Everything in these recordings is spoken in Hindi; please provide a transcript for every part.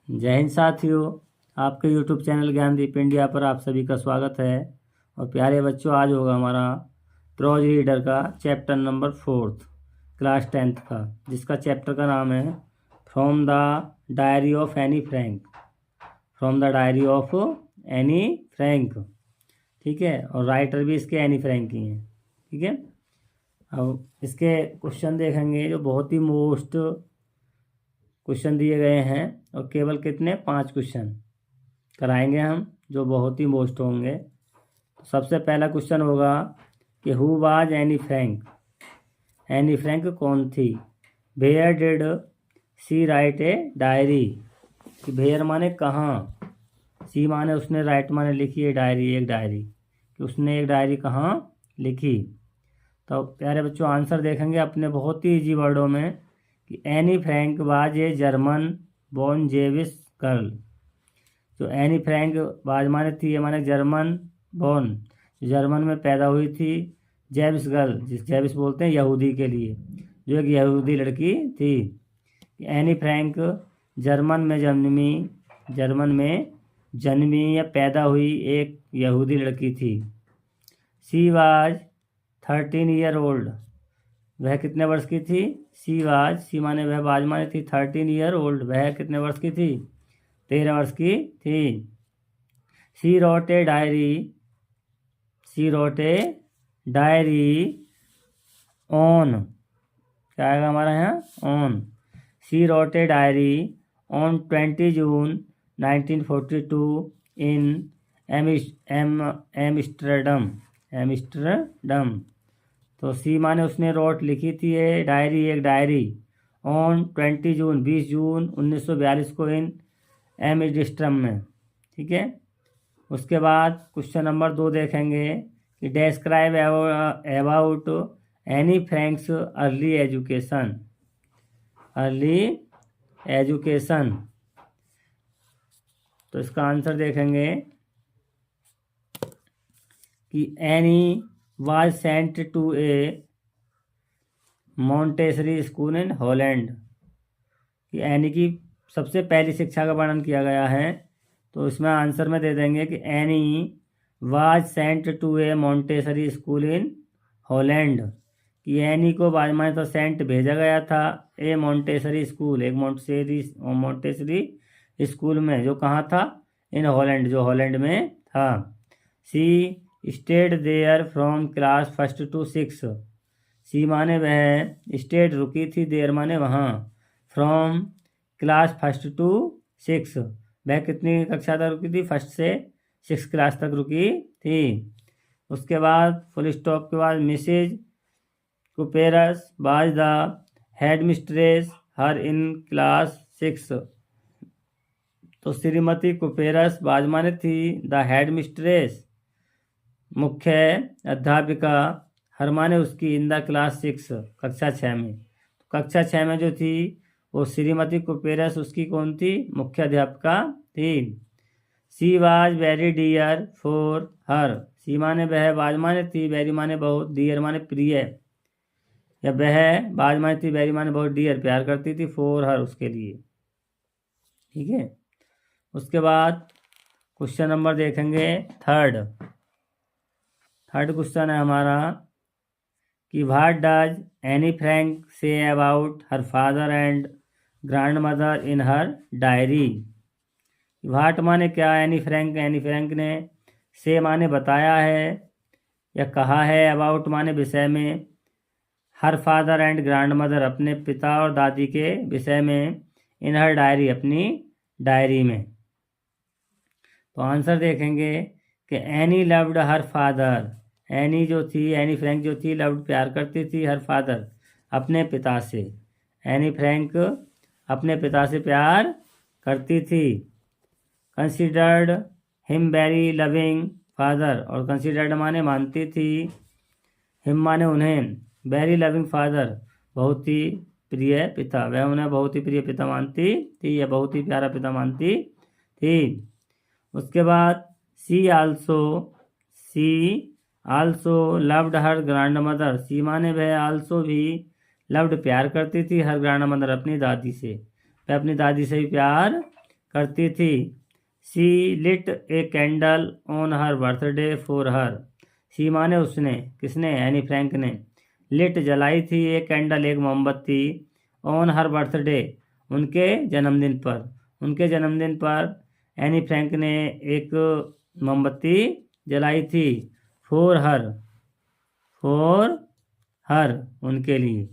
जय हिंद साथियों, आपके YouTube चैनल ज्ञानदीप इंडिया पर आप सभी का स्वागत है। और प्यारे बच्चों, आज होगा हमारा प्रोज रीडर का चैप्टर नंबर 4 क्लास 10th का, जिसका चैप्टर का नाम है from the diary of Anne Frank. From the diary of Anne Frank, ठीक है। और राइटर भी इसके एनी फ्रैंक ही हैं, ठीक है। अब इसके क्वेश्चन देखेंगे जो बहुत ही मोस्ट क्वेश्चन दिए गए हैं, और केवल कितने 5 क्वेश्चन कराएंगे हम, जो बहुत ही मोस्ट होंगे। तो सबसे पहला क्वेश्चन होगा कि who was Anne Frank. Anne Frank कौन थी? Where did she write a diary. कि वेयर माने कहाँ, सी माने उसने, राइट माने लिखी है, डायरी एक डायरी, कि उसने एक डायरी कहाँ लिखी। तो प्यारे बच्चों, आंसर देखेंगे अपने बहुत ही इजी वर्डों में कि Anne Frank was a German born Jewish girl. जो एनी फ्रैंक वाज माने थी, ये माने जर्मन बॉर्न, जर्मन में पैदा हुई थी, जेविश गर्ल, जिस जेविश बोलते हैं यहूदी के लिए, जो एक यहूदी लड़की थी। एनी फ्रैंक जर्मन में जन्मी या पैदा हुई एक यहूदी लड़की थी। She was 13 year old. वह कितने वर्ष की थी? सी माने वह, वाज माने थी, 13 ईयर ओल्ड, वह कितने वर्ष की थी? 13 वर्ष की थी। She wrote a diary on, क्या आएगा हमारा यहाँ? On. She wrote a diary on 20 June 1942 in Amsterdam. तो सी माने उसने रोट लिखी थी ये डायरी, एक डायरी, ऑन 20 जून 20 जून 1942 को इन एम्स्टर्डम में, ठीक है। उसके बाद क्वेश्चन नंबर 2 देखेंगे कि describe about any Franks early education. तो इसका आंसर देखेंगे कि any was sent to a Montessori school in Holland। कि एनी की सबसे पहली शिक्षा का वर्णन किया गया है, तो इसमें आंसर में दे देंगे कि any was sent to a Montessori school in Holland। कि एनी को बाद में तो सेंट भेजा गया था ए मॉन्टेसरी स्कूल, एक मॉन्टेसरी स्कूल में, जो कहाँ था? इन हॉलैंड, जो हॉलैंड में था। She stayed there from class 1 to 6। She माने वह, स्टेड रुकी थी, देयर माने वहाँ, फ्रॉम क्लास 1 to 6, वह कितनी कक्षा तक रुकी थी? 1 से 6 क्लास तक रुकी थी। उसके बाद फुल स्टॉप के बाद Mrs Kuperus was the head mistress her in class 6। तो श्रीमती कुपेरस वाज माने थी द हेड मिस्ट्रेस, मुख्य अध्यापिका, हर माने उसकी, इन द क्लास 6 कक्षा 6 में। कक्षा 6 में जो थी वो श्रीमती कुपेरस, उसकी कौन थी? मुख्य अध्यापिका थी। She was very dear for her. She माने वह, वाज माने थी, वेरी माने बहुत, डियर माने प्रिय, या वह, वाज माने थी, वेरी माने बहुत, डियर प्यार करती थी, फॉर हर उसके लिए, ठीक है। उसके बाद क्वेश्चन नंबर देखेंगे थर्ड क्वेश्चन है हमारा कि what does Anne Frank say about her father and grand mother in her diary. What माने क्या, एनी फ्रैंक ने, से माने बताया है या कहा है, अबाउट माने विषय में, her father and grand mother अपने पिता और दादी के विषय में, इन हर डायरी अपनी डायरी में। तो आंसर देखेंगे कि any loved her father. Any जो थी, एनी फ्रैंक जो थी, लव्ड प्यार करती थी, हर फादर अपने पिता से। एनी फ्रैंक अपने पिता से प्यार करती थी। Considered him very loving father, और कंसिडर्ड माने मानती थी, हिम माने उन्हें, वेरी लविंग फादर बहुत ही प्रिय पिता, वह उन्हें बहुत ही प्रिय पिता मानती थी, या बहुत ही प्यारा पिता मानती थी। उसके बाद she also loved her grandmother. She माने वह आल्सो भी, लव्ड प्यार करती थी, हर ग्रैंड मदर अपनी दादी से, वह अपनी दादी से भी प्यार करती थी। She lit a candle on her birthday for her. She माने उसने, किसने, एनी फ्रैंक ने। लिट जलाई थी ए कैंडल एक मोमबत्ती, ऑन हर बर्थडे उनके जन्मदिन पर। उनके जन्मदिन पर एनी फ्रैंक ने एक मोमबत्ती जलाई थी। फॉर हर उनके लिए।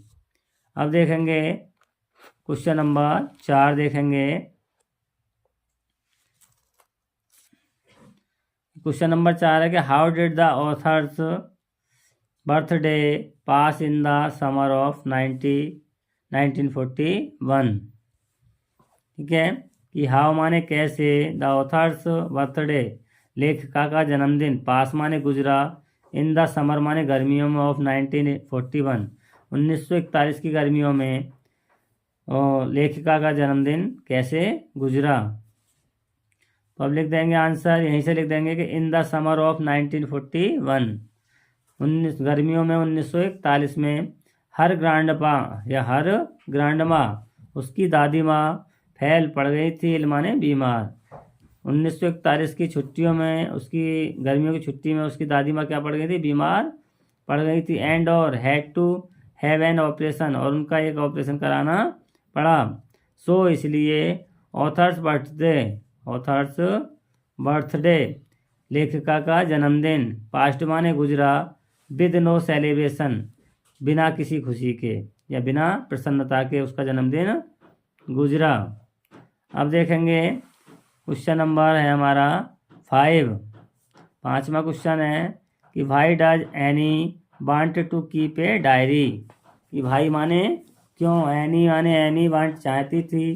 अब देखेंगे क्वेश्चन नंबर 4 देखेंगे। क्वेश्चन नंबर 4 है कि how did the author's birthday pass in the summer of 1941। ठीक है, कि हाउ माने कैसे, द ऑथर्स बर्थडे लेखिका का जन्मदिन, पास माने गुजरा, इन द समर माने गर्मियों में, ऑफ 1941 1941 की गर्मियों में लेखिका का जन्मदिन कैसे गुजरा। तो अब लिख देंगे आंसर, यहीं से लिख देंगे कि इन द समर ऑफ 1941 गर्मियों में 1941 में हर ग्रांडपा या हर ग्रांडमा उसकी दादी माँ फैल पड़ गई थी, माने बीमार। 1941 की छुट्टियों में, उसकी गर्मियों की छुट्टी में उसकी दादी माँ क्या पड़ गई थी, बीमार पड़ गई थी। एंड और had to have an operation, और उनका एक ऑपरेशन कराना पड़ा। सो इसलिए ऑथर्स बर्थडे लेखिका का जन्मदिन, पास्ट माने गुजरा, विद नो सेलिब्रेशन बिना किसी खुशी के या बिना प्रसन्नता के उसका जन्मदिन गुजरा। अब देखेंगे क्वेश्चन नंबर है हमारा 5। 5वां क्वेश्चन है कि भाई does Anne want to keep a diary. कि भाई माने क्यों, एनी माने एनी वांट चाहती थी,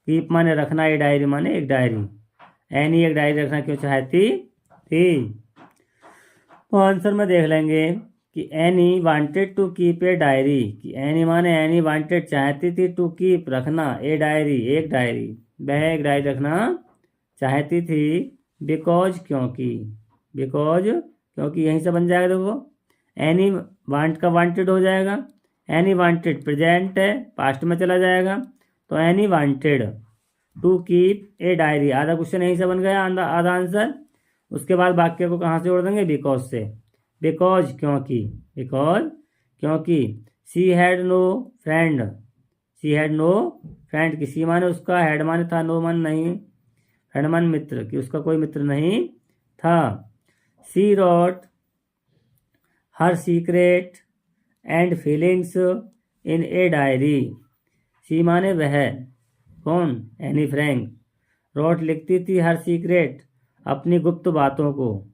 कीप माने रखना, ए डायरी माने एक डायरी। एनी एक डायरी रखना क्यों चाहती थी। तो आंसर में देख लेंगे कि Anne wanted to keep a diary. कि एनी माने एनी वांटेड चाहती थी, टू कीप रखना, ए डायरी एक डायरी, वह एक डायरी रखना चाहती थी। बिकॉज क्योंकि यहीं से बन जाएगा। देखो एनी वांट का वांटेड हो जाएगा, एनी वांटेड प्रेजेंट है, पास्ट में चला जाएगा, तो Anne wanted to keep a diary, आधा क्वेश्चन यहीं से बन गया, आधा आंसर। उसके बाद वाक्य को कहाँ से जोड़ देंगे, बिकॉज से। बिकॉज क्योंकि शी हैड नो फ्रेंड की सी माने उसका, हैड माने था, नो मान नहीं, फ्रेंड मान मित्र, कि उसका कोई मित्र नहीं था। She wrote her secret and feelings in a diary. She माने वह, कौन, एनी फ्रैंक। रोट लिखती थी, हर सीक्रेट अपनी गुप्त बातों को,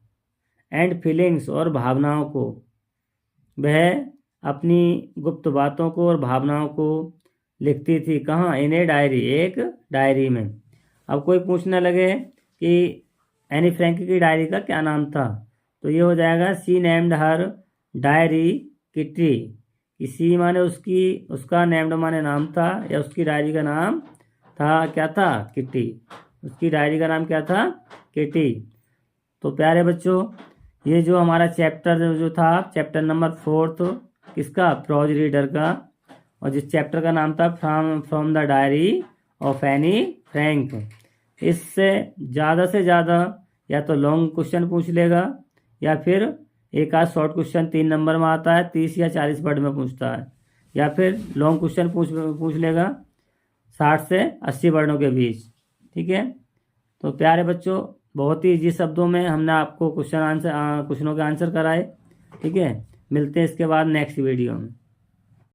एंड फीलिंग्स और भावनाओं को, वह अपनी गुप्त बातों को और भावनाओं को लिखती थी। कहाँ, इन ए डायरी एक डायरी में। अब कोई पूछने लगे कि एनी फ्रैंक की डायरी का क्या नाम था, तो ये हो जाएगा सी नेम्ड हर डायरी किटी। सी माने उसका नेम्ड माने नाम था, या उसकी डायरी का नाम था, क्या था, किटी। उसकी डायरी का नाम क्या था, किटी। तो प्यारे बच्चों, ये जो हमारा चैप्टर जो था, चैप्टर नंबर 4 किसका, प्रोज रीडर का, और जिस चैप्टर का नाम था from the diary of Anne Frank. इससे से ज़्यादा या तो लॉन्ग क्वेश्चन पूछ लेगा, या फिर एक आध शॉर्ट क्वेश्चन 3 नंबर में आता है, 30 या 40 वर्ड में पूछता है, या फिर लॉन्ग क्वेश्चन पूछ लेगा 60 से 80 वर्डों के बीच। ठीक है, तो प्यारे बच्चों, बहुत ही इजी शब्दों में हमने आपको क्वेश्चनों के आंसर कराए। ठीक है, मिलते हैं इसके बाद नेक्स्ट वीडियो में।